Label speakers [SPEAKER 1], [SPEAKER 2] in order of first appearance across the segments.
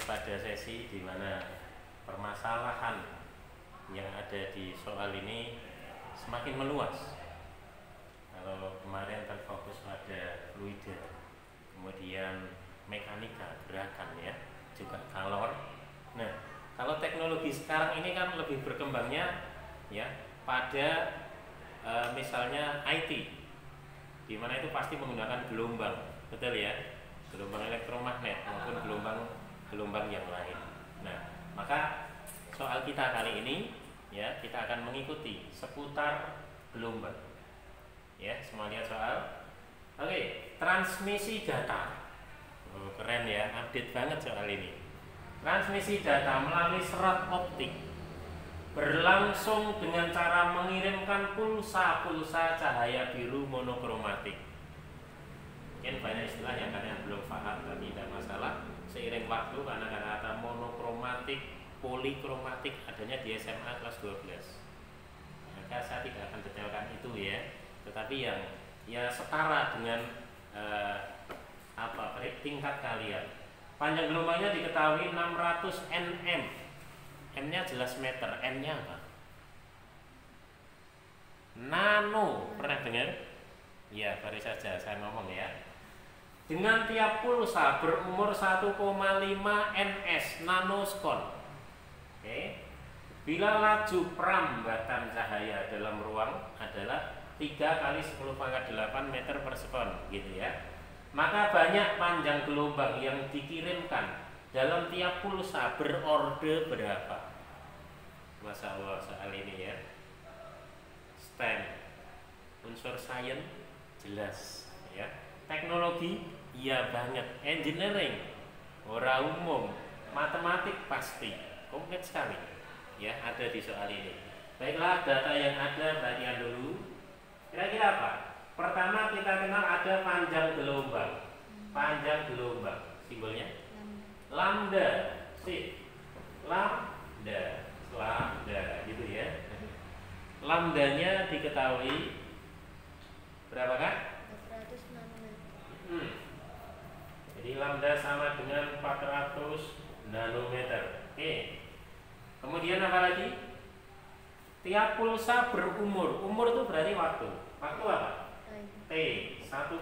[SPEAKER 1] pada sesi di mana permasalahan yang ada di soal ini semakin meluas. Kalau kemarin terfokus pada fluida, kemudian mekanika, gerakan ya, juga kalor. Nah, kalau teknologi sekarang ini kan lebih berkembangnya ya pada misalnya IT, di mana itu pasti menggunakan gelombang, betul ya, gelombang elektromagnet maupun gelombang yang lain. Nah, maka soal kita kali ini ya kita akan mengikuti seputar gelombang. Ya, semua lihat soal. Oke, transmisi data. Oh, keren ya, update banget soal ini. Transmisi data melalui serat optik berlangsung dengan cara mengirimkan pulsa-pulsa cahaya biru monokromatik. Mungkin banyak istilah yang kalian belum paham, tapi tidak masalah. Seiring waktu, karena kata monokromatik, polikromatik adanya di SMA kelas 12. Maka saya tidak akan detailkan itu ya. Tetapi yang ya setara dengan tingkat kalian. Panjang gelombangnya diketahui 600 nm. M-nya jelas meter, N-nya apa? Nano, pernah dengar? Ya, baru saja saya ngomong ya. Dengan tiap pulsa berumur 1,5 ns nanoskon. Oke. Bila laju perambatan cahaya dalam ruang adalah 3 kali 10⁸ meter per sekon, gitu ya. Maka banyak panjang gelombang yang dikirimkan dalam tiap pulsa berorde berapa? Masya Allah soal ini ya. STEM, unsur sains jelas ya. Teknologi iya banget. Engineering ora umum. Matematik pasti komplit sekali ya, ada di soal ini. Baiklah, data yang ada perhatikan dulu. Kira-kira apa? Pertama kita kenal ada panjang gelombang. Panjang gelombang, simbolnya lambda. Sip. Lambda gitu ya. Lambdanya diketahui berapakah?
[SPEAKER 2] 400 nanometer.
[SPEAKER 1] Jadi lambda sama dengan 400 nanometer. Oke. Kemudian apa lagi? Tiap pulsa berumur. Umur itu berarti waktu. Waktu apa? T 1,5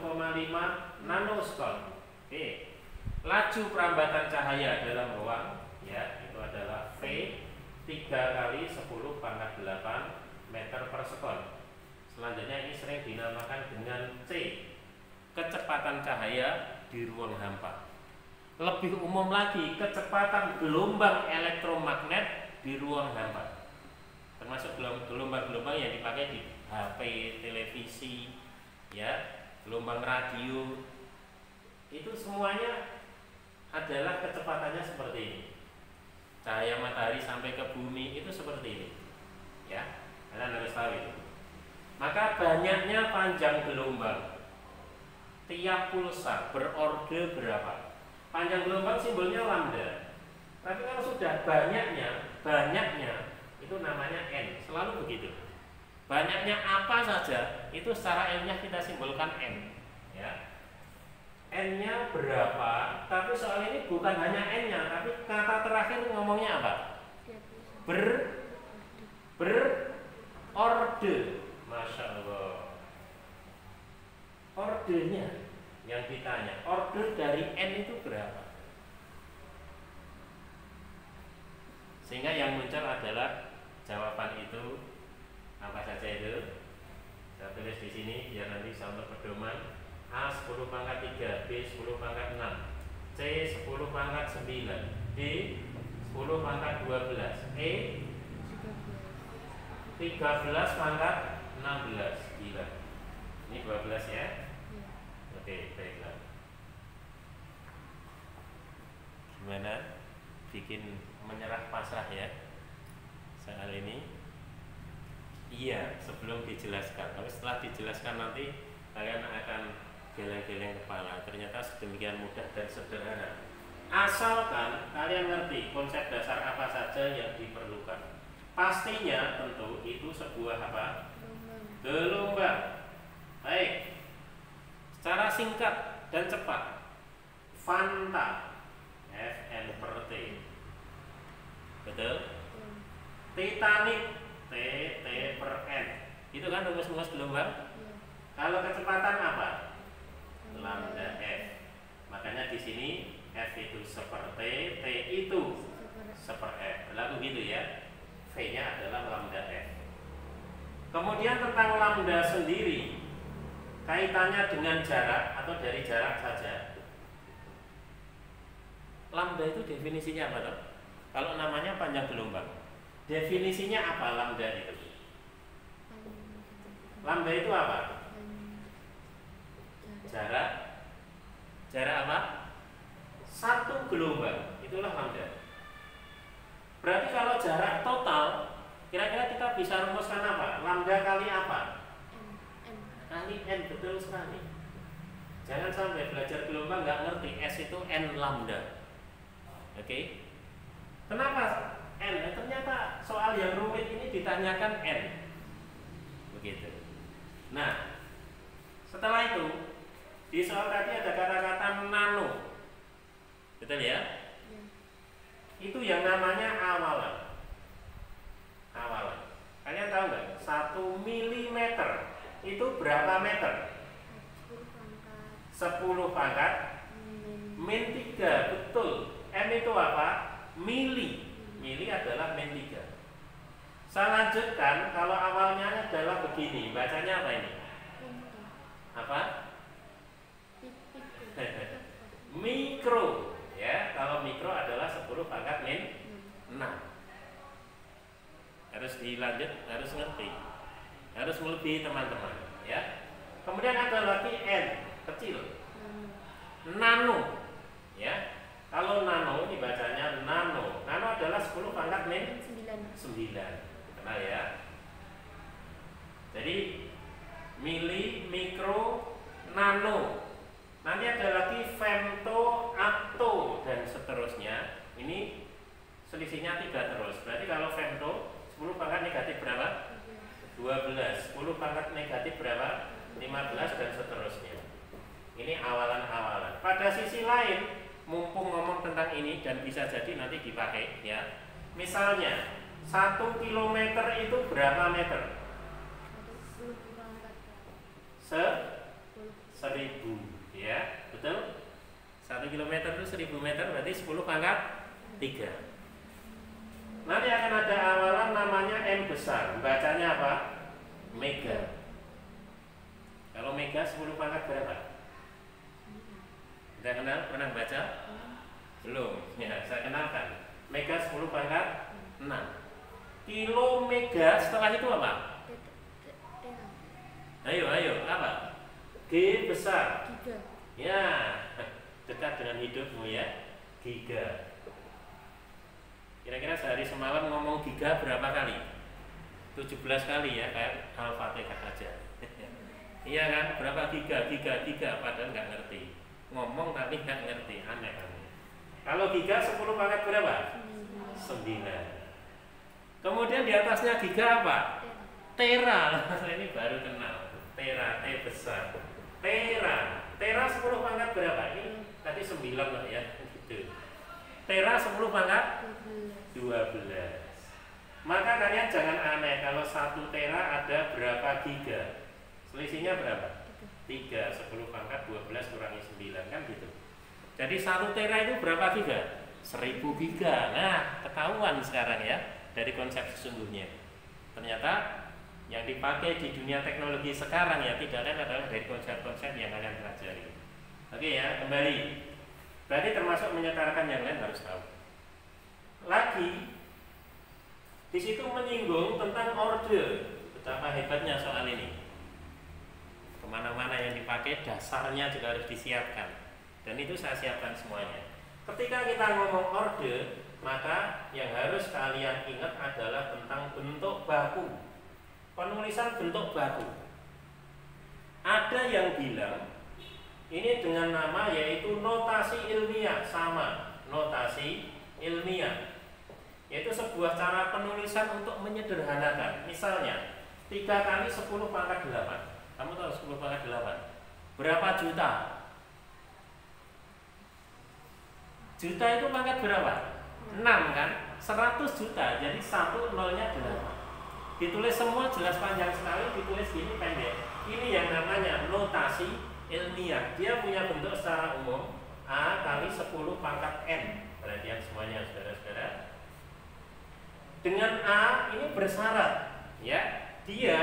[SPEAKER 1] nanoskon. Oke. Laju perambatan cahaya dalam ruang ya, itu adalah V 3 kali 10⁸ meter per sekon. Selanjutnya ini sering dinamakan dengan C, kecepatan cahaya di ruang hampa. Lebih umum lagi, kecepatan gelombang elektromagnet di ruang hampa. Termasuk gelombang-gelombang yang dipakai di HP, televisi, ya, gelombang radio. Itu semuanya adalah kecepatannya seperti ini. Cahaya matahari sampai ke bumi itu seperti ini. Ya, kalian harus tahu itu. Maka banyaknya panjang gelombang. Tiap pulsa berorde berapa? Panjang gelombang simbolnya lambda. Tapi kalau sudah banyaknya itu namanya N. Selalu begitu. Banyaknya apa saja itu secara ilmiah kita simbolkan N. Ya. N-nya berapa? Tapi soal ini bukan hanya N-nya, tapi kata terakhir ngomongnya apa? Berorde. Masya Allah. Ordenya yang ditanya. Order dari N itu berapa? Sehingga yang muncul adalah jawaban itu apa saja itu? Saya tulis di sini biar nanti bisa untuk pedoman. A 10⁻3, B 10⁻6, C 10⁻9, D 10⁻12, E 13⁻16. Gila. Ini 12 ya? Oke, baiklah. Gimana? Bikin menyerah pasrah ya soal ini? Iya, sebelum dijelaskan. Tapi setelah dijelaskan nanti kalian akan geleng-geleng kepala. Ternyata sedemikian mudah dan sederhana. Asalkan kalian ngerti konsep dasar apa saja yang diperlukan. Pastinya tentu itu sebuah apa? Gelombang. Baik. Secara singkat dan cepat, Fanta, FNT, per T. Betul? Titanic T per N. Itu kan rumus-rumus gelombang. Kalau kecepatan apa? Lambda F. Makanya di sini F itu seperti T itu seper F. Berlaku gitu ya. V-nya adalah lambda F. Kemudian tentang lambda sendiri, kaitannya dengan jarak atau dari jarak saja. Lambda itu definisinya apa toh? Kalau namanya panjang gelombang, definisinya apa lambda itu? Lambda itu apa? Jarak apa? Satu gelombang, itulah lambda. Berarti kalau jarak total, kira-kira kita bisa rumuskan apa? Lambda kali apa? Kali N, betul sekali. Jangan sampai belajar gelombang nggak ngerti, S itu N lambda. Oke? Kenapa N? Ternyata soal yang rumit ini ditanyakan N. Begitu. Nah, setelah itu di soal tadi ada kata-kata nano. Betul ya? Itu yang namanya awalan. Awalan. Kalian tahu nggak? 1 milimeter itu berapa meter? 10 pangkat min 3. Betul. M itu apa? Mili. Mili adalah min 3. Saya lanjutkan, kalau awalnya adalah begini, bacanya apa ini? Apa? Mikro. Ya, kalau mikro adalah 10 pangkat min 6. Harus dilanjut, harus ngerti. Harus melebihi teman-teman, ya. Kemudian ada lagi N, kecil. Nano. Ya. Kalau nano ini bacanya nano. Nano adalah 10 pangkat min 9. Kenal ya? Jadi mili, mikro, nano. Nanti ada lagi femto, atto, dan seterusnya. Ini selisihnya 3 terus. Berarti kalau femto 10 pangkat negatif berapa? 12. 10 pangkat negatif berapa? 15 dan seterusnya. Ini awalan-awalan. Pada sisi lain, mumpung ngomong tentang ini dan bisa jadi nanti dipakai ya. Misalnya 1 kilometer itu berapa meter? 1000. Ya, betul? 1 kilometer itu 1000 meter, berarti 10 pangkat 3. Nanti akan ada awalan namanya M besar. Bacanya apa? Mega. Kalau mega 10 pangkat berapa? Sudah kenal? Pernah baca? Belum? Ya, saya kenalkan. Mega 10 pangkat 6. Kilo mega setelah itu apa? Ayo, apa? G besar. Ya, dekat dengan hidupmu ya. Giga. Kira-kira sehari semalam ngomong giga berapa kali? 17 kali ya, kayak Al-Fatihah aja. Iya kan? Berapa giga? Padahal nggak ngerti. Ngomong tapi nggak ngerti, aneh. Kalau giga 10 pangkat berapa? 9. Kemudian di atasnya giga apa? Tera. Ini baru kenal. Tera, T besar. Tera 10 pangkat berapa? Ini tadi 9 lah ya, gitu. Tera 10 pangkat 12. Maka kalian jangan aneh kalau 1 tera ada berapa giga. Selisihnya berapa? 3, 10 pangkat 12 kurangi 9 kan gitu. Jadi 1 tera itu berapa giga? 1000 giga. Nah, ketahuan sekarang ya dari konsep sesungguhnya. Ternyata yang dipakai di dunia teknologi sekarang ya tidak lain adalah dari konsep-konsep yang kalian pelajari. Oke ya, kembali. Berarti termasuk menyetarkan yang lain harus tahu. Lagi di situ menyinggung tentang orde. Betapa hebatnya soal ini. Kemana-mana yang dipakai dasarnya juga harus disiapkan. Dan itu saya siapkan semuanya. Ketika kita ngomong orde, maka yang harus kalian ingat adalah tentang bentuk baku. Penulisan bentuk baku. Ada yang bilang ini dengan nama yaitu notasi ilmiah, sama notasi ilmiah, yaitu sebuah cara penulisan untuk menyederhanakan. Misalnya 3 kali 10 pangkat 8. Kamu tahu 10 pangkat 8 berapa juta? Juta itu pangkat berapa? 6 kan? 100 juta, jadi 1 nolnya 8. Ditulis semua jelas panjang sekali, ditulis gini pendek. Ini yang namanya notasi ilmiah. Dia punya bentuk secara umum A kali 10 pangkat N. Perhatian semuanya saudara-saudara. Dengan A ini bersyarat, ya, dia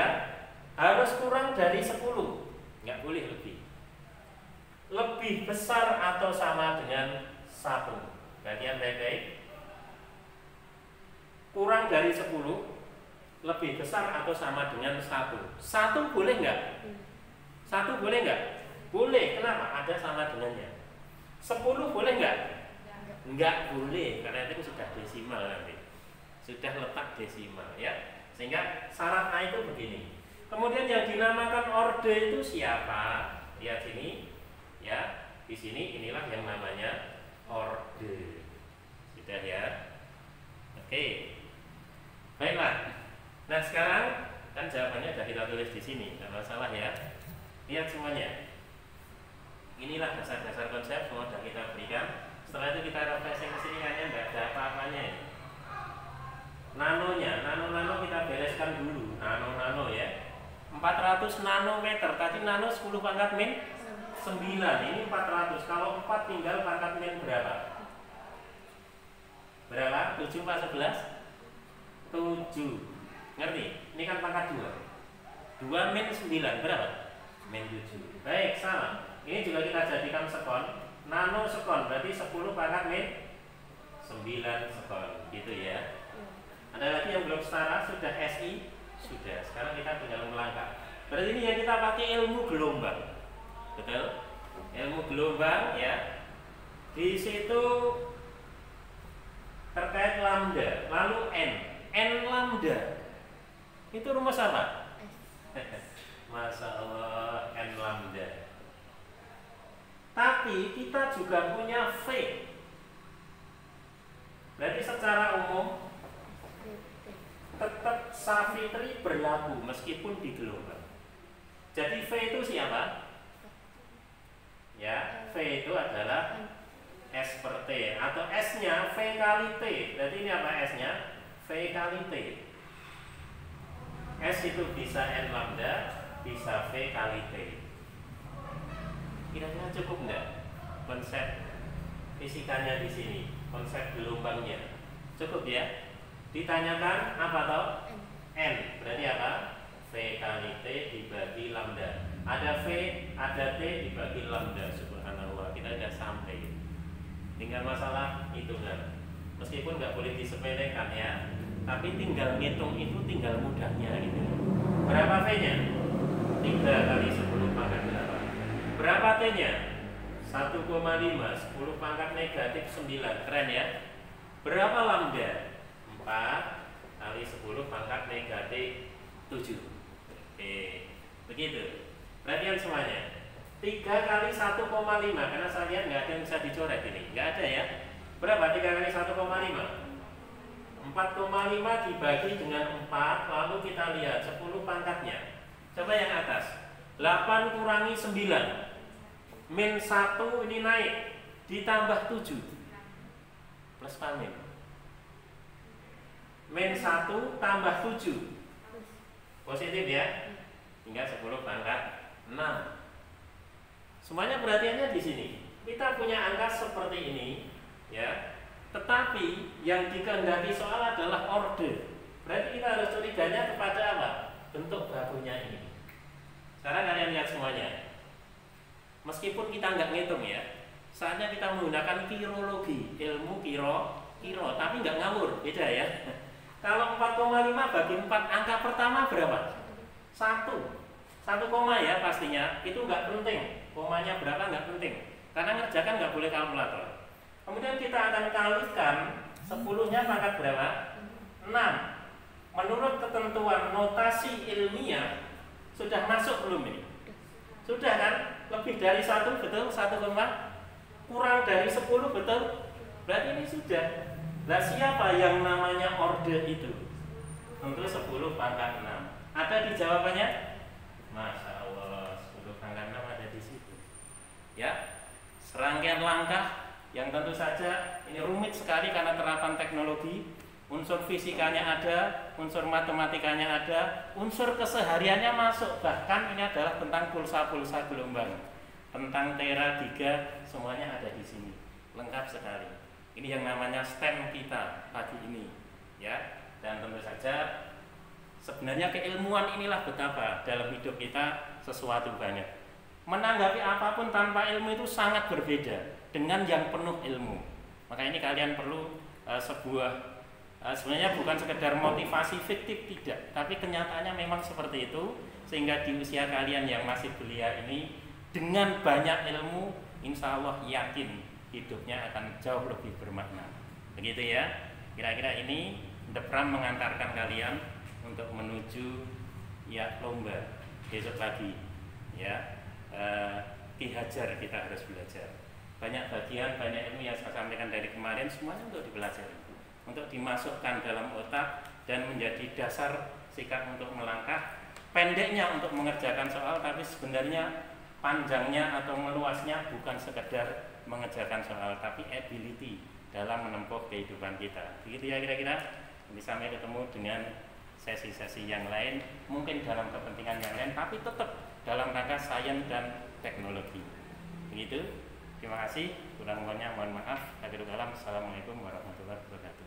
[SPEAKER 1] harus kurang dari 10, nggak boleh lebih. Lebih besar atau sama dengan 1. Perhatian baik-baik. Kurang dari 10, lebih besar atau sama dengan 1. 1 boleh nggak? 1 boleh nggak? Boleh. Kenapa? Ada sama dengannya. 10 boleh nggak? Nggak boleh, karena itu sudah desimal nanti. Sudah letak desimal, ya. Sehingga syarat A itu begini. Kemudian yang dinamakan orde itu siapa? Lihat sini, ya. Di sini inilah yang namanya orde. Sudah ya. Oke. Baiklah. Nah sekarang kan jawabannya sudah kita tulis di sini, nggak masalah ya. Lihat semuanya. Inilah dasar-dasar konsep semua sudah kita berikan. Setelah itu kita refreshing ke sini kayaknya nggak ada apa-apanya. Nanonya, nano kita bereskan dulu. Nano ya. 400 nanometer. Tadi nano 10 pangkat min 9. Ini 400. Kalau 4 tinggal pangkat min berapa? Berapa? 7 apa 11? 7. Ngerti? Ini kan pangkat 2. 2 min 9 berapa? Min 7. Baik, sama. Ini juga kita jadikan sekon. Nano sekon berarti 10 pangkat min 9 sekon. Gitu ya. Ada lagi yang belum setara? Sudah SI? Sudah. Sekarang kita tinggal melangkah. Berarti ini yang kita pakai ilmu gelombang. Betul? Ilmu gelombang ya. Di situ terkait lambda, lalu N. N lambda. Itu rumus apa? Masya Allah, N lambda. Tapi kita juga punya V. Berarti secara umum tetap Savitri berlaku meskipun di gelombang. Jadi V itu siapa? Ya, V itu adalah S per T atau S-nya V kali T. Berarti ini apa S-nya? V kali T. S itu bisa N lambda, bisa V kali T. Kira-kira cukup nggak konsep fisikanya di sini, konsep gelombangnya? Cukup ya? Ditanyakan apa toh? N. Berarti apa? V kali T dibagi lambda. Ada V, ada T dibagi lambda. Subhanallah, kita sudah sampai. Tinggal masalah hitungan. Meskipun nggak boleh disepelekan ya, tapi tinggal ngitung itu tinggal mudahnya gitu. Berapa V-nya? 3 kali 10 pangkat 8. Berapa T-nya? 1,5. 10 pangkat negatif 9. Keren ya. Berapa lambda? 4 kali 10 pangkat negatif 7. Oke, begitu. Perhatian semuanya. 3 kali 1,5. Karena saya lihat nggak ada yang bisa dicoret ini. Nggak ada ya. Berapa 3 kali 1,5? 4,5 dibagi dengan 4. Lalu kita lihat 10 pangkatnya. Coba yang atas. 8 kurangi 9 min 1 ini naik, ditambah 7 plus pamin. Min 1 tambah 7 positif ya. Hingga 10 pangkat 6. Semuanya perhatiannya di sini. Kita punya angka seperti ini ya. Tetapi yang dikehendaki soal adalah orde. Berarti kita harus curiganya kepada apa? Bentuk bakunya ini. Sekarang kalian lihat semuanya. Meskipun kita nggak ngitung ya, saatnya kita menggunakan kirologi, ilmu kiro, tapi nggak ngawur, beda ya. Kalau 4,5 bagi 4, angka pertama berapa? 1 koma ya pastinya. Itu nggak penting. Komanya berapa nggak penting. Karena ngerjakan nggak boleh kalkulator. Kemudian kita akan kalikan 10-nya pangkat berapa? 6. Menurut ketentuan notasi ilmiah sudah masuk belum ini? Sudah kan? Lebih dari 1 betul? 1, kurang dari 10 betul? Berarti ini sudah. Nah siapa yang namanya orde itu? Tentu 10 pangkat 6. Ada di jawabannya? Masya Allah, 10 pangkat 6 ada di situ. Ya, serangkaian langkah yang tentu saja ini rumit sekali karena terapan teknologi. Unsur fisikanya ada, unsur matematikanya ada, unsur kesehariannya masuk. Bahkan ini adalah tentang pulsa-pulsa gelombang, tentang tera, giga, semuanya ada di sini. Lengkap sekali. Ini yang namanya STEM kita pagi ini, ya. Dan tentu saja sebenarnya keilmuan inilah betapa dalam hidup kita sesuatu banyak. Menanggapi apapun tanpa ilmu itu sangat berbeda dengan yang penuh ilmu. Maka ini kalian perlu sebenarnya bukan sekedar motivasi fiktif, tidak, tapi kenyataannya memang seperti itu. Sehingga di usia kalian yang masih belia ini, dengan banyak ilmu, insya Allah yakin hidupnya akan jauh lebih bermakna. Begitu ya, kira-kira ini The Pram mengantarkan kalian untuk menuju ya lomba besok pagi, ya. Ki Hajar kita harus belajar. Banyak bagian, banyak ilmu yang saya sampaikan dari kemarin, semuanya untuk dipelajari, untuk dimasukkan dalam otak dan menjadi dasar sikap untuk melangkah. Pendeknya untuk mengerjakan soal, tapi sebenarnya panjangnya atau meluasnya bukan sekedar mengerjakan soal, tapi ability dalam menempuh kehidupan kita. Begitu ya kira-kira. Nanti sampai ketemu dengan sesi-sesi yang lain, mungkin dalam kepentingan yang lain, tapi tetap dalam rangka sains dan teknologi. Begitu. Terima kasih. Kurang-kurangnya mohon maaf. Akhirul kalam. Assalamualaikum warahmatullahi wabarakatuh.